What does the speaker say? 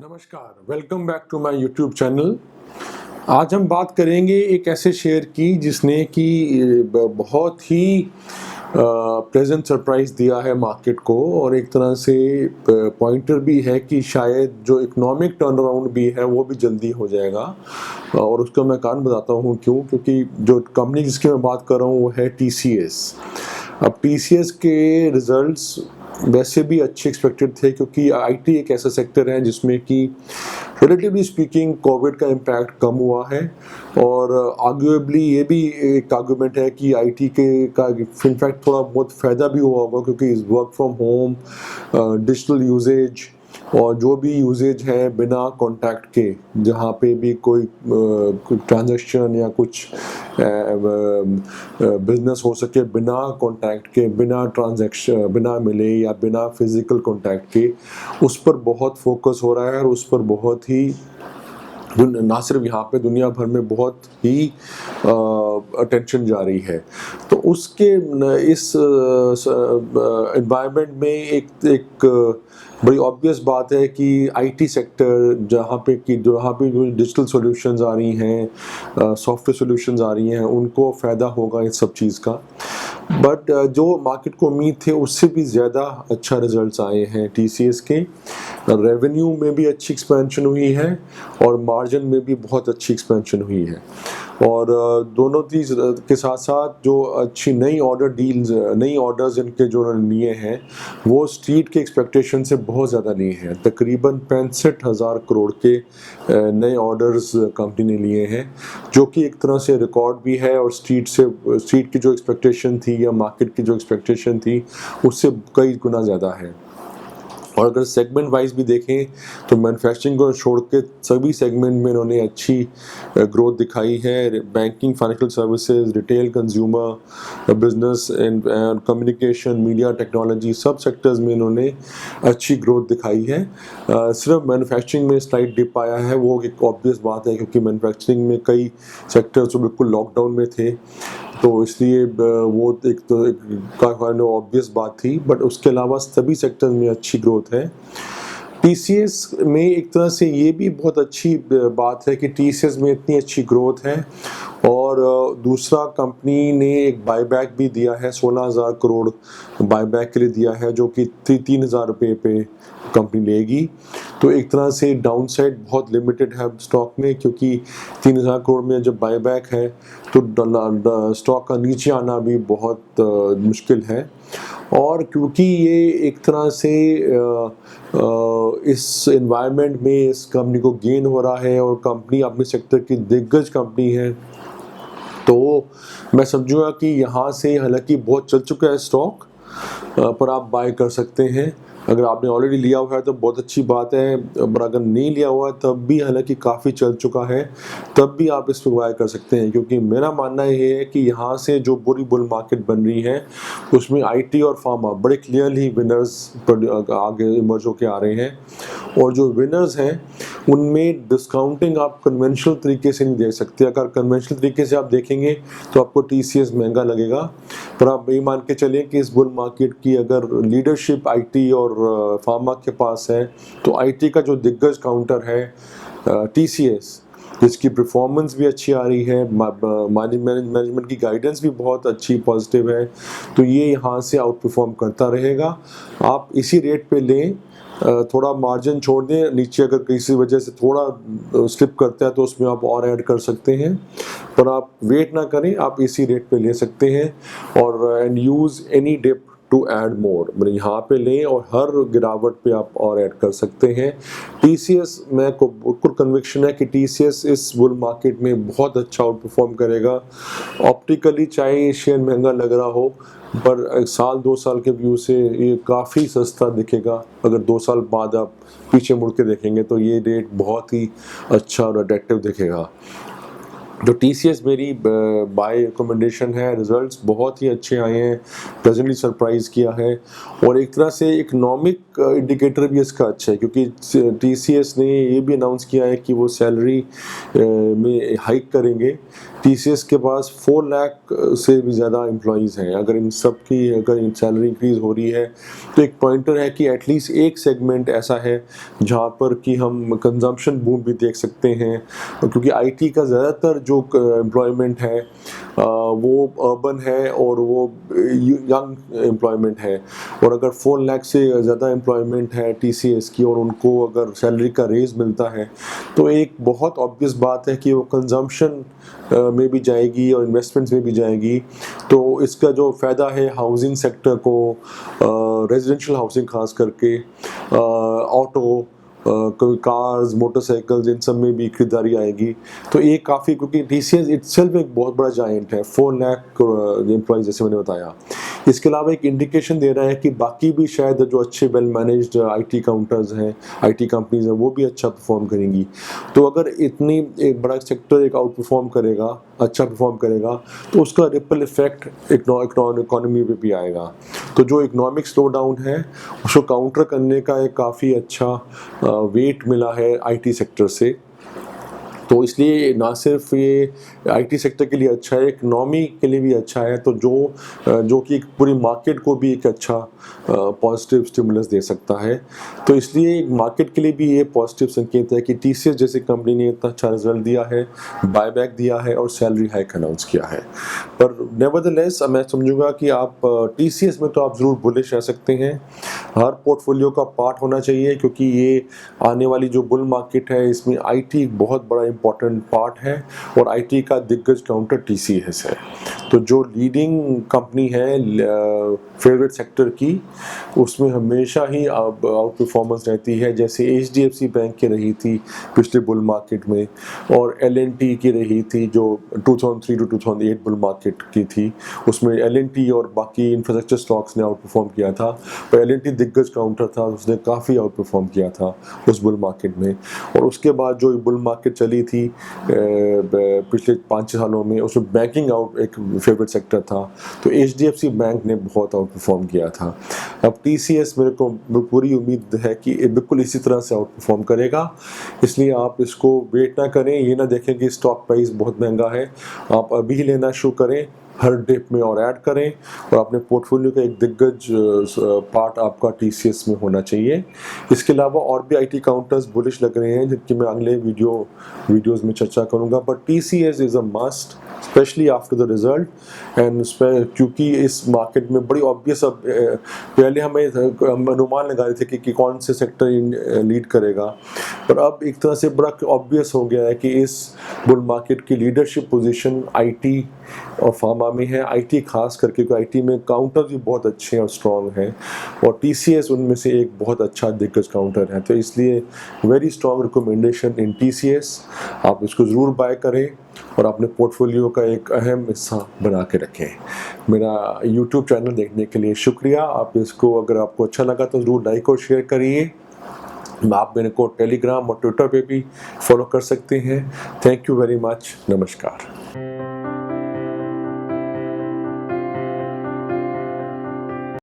नमस्कार, welcome back to my YouTube channel. आज हम बात करेंगे एक ऐसे शेयर की जिसने कि बहुत ही प्लेजेंट सरप्राइज़ दिया है मार्केट को और एक तरह से पॉइंटर भी है कि शायद जो इकोनॉमिक टर्न अराउंड भी है वो भी जल्दी हो जाएगा। और उसका मैं कारण बताता हूँ क्योंकि जो कंपनी जिसकी मैं बात कर रहा हूँ वो है टीसीएस। अब टीसीएस के रिजल्ट्स वैसे भी अच्छे एक्सपेक्टेड थे क्योंकि आईटी एक ऐसा सेक्टर है जिसमें कि रिलेटिवली स्पीकिंग कोविड का इम्पैक्ट कम हुआ है और आर्ग्यूएबली ये भी एक आर्गूमेंट है कि आईटी के का इनफैक्ट थोड़ा बहुत फ़ायदा भी हुआ होगा क्योंकि work from home, digital usages और जो भी यूजेज है बिना कांटेक्ट के, जहाँ पे भी कोई ट्रांजैक्शन या कुछ बिजनेस हो सके बिना कांटेक्ट के, बिना ट्रांजैक्शन, बिना मिले या बिना फिजिकल कांटेक्ट के, उस पर बहुत फोकस हो रहा है और उस पर बहुत ही ना सिर्फ यहाँ पे दुनिया भर में बहुत ही अटेंशन जा रही है। तो उसके इस एनवायरनमेंट में एक बड़ी ऑब्वियस बात है कि आईटी सेक्टर जहाँ पे जो डिजिटल सॉल्यूशंस आ रही हैं, सॉफ्टवेयर सॉल्यूशंस आ रही हैं, उनको फ़ायदा होगा इस सब चीज़ का। बट जो मार्केट को उम्मीद थे उससे भी ज़्यादा अच्छा रिजल्ट्स आए हैं टीसीएस के। रेवेन्यू में भी अच्छी एक्सपेंशन हुई है और मार्जिन में भी बहुत अच्छी एक्सपेंशन हुई है और दोनों चीज़ के साथ साथ जो अच्छी नई ऑर्डर्स इनके जो उन्होंने लिए हैं वो स्ट्रीट के एक्सपेक्टेशन से बहुत ज़्यादा लिए हैं। तकरीबन 65,000 करोड़ के नए ऑर्डर्स कंपनी ने लिए हैं, जो कि एक तरह से रिकॉर्ड भी है और स्ट्रीट की जो एक्सपेक्टेशन थी या मार्केट की जो एक्सपेक्टेशन थी उससे कई गुना ज़्यादा है। और अगर सेगमेंट वाइज भी देखें तो मैन्युफैक्चरिंग को छोड़ के सभी सेगमेंट में इन्होंने अच्छी ग्रोथ दिखाई है। Banking, financial services, retail, consumer, business and communication, media, technology, सब सेक्टर्स में इन्होंने अच्छी ग्रोथ दिखाई है। सिर्फ मैन्युफैक्चरिंग में स्लाइट डिप आया है, वो एक ऑब्वियस बात है क्योंकि मैन्युफैक्चरिंग में कई सेक्टर्स जो बिल्कुल लॉकडाउन में थे, तो इसलिए वो एक ऑब्वियस बात थी। बट उसके अलावा सभी सेक्टर में अच्छी ग्रोथ है। टीसीएस में एक तरह से ये भी बहुत अच्छी बात है कि टीसीएस में इतनी अच्छी ग्रोथ है और दूसरा कंपनी ने एक बायबैक भी दिया है, 16,000 करोड़ बायबैक के लिए दिया है, जो कि 3,000 रुपये पे कंपनी लेगी। तो एक तरह से डाउनसाइड बहुत लिमिटेड है स्टॉक में क्योंकि 3,000 करोड़ में जब बायबैक है तो स्टॉक का नीचे आना भी बहुत मुश्किल है। और क्योंकि ये एक तरह से इस एनवायरनमेंट में इस कंपनी को गेन हो रहा है और कंपनी अपने सेक्टर की दिग्गज कंपनी है, तो मैं समझूंगा कि यहाँ से हालांकि बहुत चल चुका है स्टॉक, पर आप बाय कर सकते हैं। अगर आपने ऑलरेडी लिया हुआ है तो बहुत अच्छी बात है, पर अगर नहीं लिया हुआ है तब भी, हालांकि काफ़ी चल चुका है, तब भी आप इस पर बाय कर सकते हैं। क्योंकि मेरा मानना ये है कि यहाँ से जो बुरी बुल मार्केट बन रही है उसमें आईटी और फार्मा बड़े क्लियरली विनर्स आगे इमर्ज होकर आ रहे हैं और जो विनर्स हैं उनमें डिस्काउंटिंग आप कन्वेंशनल तरीके से नहीं दे सकते। अगर कन्वेंशनल तरीके से आप देखेंगे तो आपको टीसीएस महंगा लगेगा, पर आप ये मान के चलिए कि इस बुल मार्केट की अगर लीडरशिप आईटी और फार्मा के पास है तो आईटी का जो दिग्गज काउंटर है टीसीएस, जिसकी परफॉर्मेंस भी अच्छी आ रही है, मैनेजमेंट की गाइडेंस भी बहुत अच्छी पॉजिटिव है, तो ये यहाँ से आउट परफॉर्म करता रहेगा। आप इसी रेट पे लें, थोड़ा मार्जिन छोड़ दें, नीचे अगर किसी वजह से थोड़ा स्लिप करता है तो उसमें आप और ऐड कर सकते हैं, पर आप वेट ना करें, आप इसी रेट पे ले सकते हैं और and use any dip to add more, मतलब यहाँ पे लें और हर गिरावट पे आप और ऐड कर सकते हैं। टीसीएस में को बिल्कुल कन्विक्शन है कि टीसीएस इस बुल मार्केट में बहुत अच्छा आउट परफॉर्म करेगा। ऑप्टिकली चाहे शेयर महंगा लग रहा हो, पर एक साल 2 साल के व्यू से ये काफ़ी सस्ता दिखेगा। अगर 2 साल बाद आप पीछे मुड़ के देखेंगे तो ये रेट बहुत ही अच्छा और अट्रैक्टिव दिखेगा। जो TCS मेरी बाय रिकमेंडेशन है, रिजल्ट्स बहुत ही अच्छे आए हैं, प्लेजेंटली सरप्राइज किया है। और एक तरह से इकोनॉमिक इंडिकेटर भी इसका अच्छा है, क्योंकि TCS ने ये भी अनाउंस किया है कि वो सैलरी में हाइक करेंगे। TCS के पास 4 लाख से भी ज़्यादा एम्प्लॉइज़ हैं। अगर इन सब की अगर सैलरी इंक्रीज़ हो रही है तो एक पॉइंटर है कि एटलीस्ट एक सेगमेंट ऐसा है जहाँ पर कि हम कंजम्पशन बूम भी देख सकते हैं, क्योंकि IT का ज़्यादातर जो एम्प्लॉयमेंट है वो अर्बन है और वो यंग एम्प्लॉयमेंट है। और अगर 4 लाख से ज़्यादा एम्प्लॉयमेंट है TCS की और उनको अगर सैलरी का रेज़ मिलता है तो एक बहुत ऑब्वियस बात है कि वो कंजम्पशन में भी जाएगी और इन्वेस्टमेंट्स में भी जाएगी। तो इसका जो फ़ायदा है हाउसिंग सेक्टर को, रेजिडेंशियल हाउसिंग खास करके, ऑटो, कोई कार्स, मोटरसाइकिल्स, इन सब में भी खरीदारी आएगी। तो ये काफ़ी, क्योंकि TCS इटसेल्फ एक बहुत बड़ा जायंट है, 4 लाख एम्प्लॉइज जैसे मैंने बताया। इसके अलावा एक इंडिकेशन दे रहा है कि बाकी भी शायद जो अच्छे वेल मैनेज्ड IT काउंटर्स हैं, IT कंपनीज हैं, वो भी अच्छा परफॉर्म करेंगी। तो अगर इतनी एक बड़ा सेक्टर एक आउट परफॉर्म करेगा, अच्छा परफॉर्म करेगा, तो उसका रिपल इफेक्ट इकोनॉमी पे भी आएगा। तो जो इकोनॉमिक स्लो डाउन है उसको काउंटर करने का एक काफ़ी अच्छा वेट मिला है IT सेक्टर से। तो इसलिए ना सिर्फ ये IT सेक्टर के लिए अच्छा है, इकनॉमी के लिए भी अच्छा है। तो जो कि पूरी मार्केट को भी एक अच्छा पॉजिटिव स्टिमुलस दे सकता है। तो इसलिए मार्केट के लिए भी ये पॉजिटिव संकेत है कि TCS जैसी कंपनी ने इतना अच्छा रिजल्ट दिया है, बायबैक दिया है और सैलरी हाइक अनाउंस किया है। पर नेवरदलेस मैं समझूंगा कि आप TCS में तो आप ज़रूर बुलिश रह सकते हैं, हर पोर्टफोलियो का पार्ट होना चाहिए, क्योंकि ये आने वाली जो बुल मार्केट है इसमें IT बहुत बड़ा इंपॉर्टेंट पार्ट है और IT का दिग्गज काउंटर TCS है। तो जो लीडिंग कंपनी है फेवरेट सेक्टर की, उसमें हमेशा ही आउट परफॉर्मेंस रहती है, जैसे HDFC बैंक की रही थी पिछले बुल मार्केट में, और L&T की रही थी जो 2003 to 2008 बुल मार्केट की थी। उसमें L&T और बाकी इंफ्रास्ट्रक्चर स्टॉक्स ने आउट परफॉर्म किया था, पर L&T दिग्गज काउंटर था, उसने काफ़ी आउट परफॉर्म किया था उस बुल मार्केट में। और उसके बाद जो बुल मार्केट चली थी पिछले 5 सालों में, उसमें बैंकिंग आउट एक फेवरेट सेक्टर था, तो HDFC बैंक ने बहुत आउट परफॉर्म किया था। अब TCS मेरे को पूरी उम्मीद है कि बिल्कुल इसी तरह से आउट परफॉर्म करेगा, इसलिए आप इसको वेट ना करें, ये ना देखें कि स्टॉक प्राइस बहुत महंगा है, आप अभी ही लेना शुरू करें, हर डिप में और ऐड करें, और अपने पोर्टफोलियो का एक दिग्गज पार्ट आपका TCS में होना चाहिए। इसके अलावा और भी IT काउंटर्स बुलिश लग रहे हैं, जिनकी मैं अगले वीडियोस में चर्चा करूंगा, but TCS is a must, specially after the result. And क्योंकि इस मार्केट में बड़ी ऑब्वियस, अब पहले हम अनुमान लगा रहे थे कि कौन से सेक्टर लीड करेगा, पर अब एक तरह से बड़ा ऑब्वियस हो गया है कि इस बुल मार्केट की लीडरशिप पोजीशन IT और फार्मा में है। IT खास करके, IT में काउंटर भी बहुत अच्छे और स्ट्रॉन्ग हैं, और TCS उनमें से एक बहुत अच्छा दिग्गज काउंटर है। तो इसलिए very strong recommendation in TCS, आप इसको ज़रूर बाय करें और अपने पोर्टफोलियो का एक अहम हिस्सा बना के रखें। मेरा YouTube चैनल देखने के लिए शुक्रिया। आप इसको, अगर आपको अच्छा लगा तो ज़रूर लाइक और शेयर करिए। आप मेरे को टेलीग्राम और ट्विटर पे भी फॉलो कर सकते हैं। Thank you very much. नमस्कार।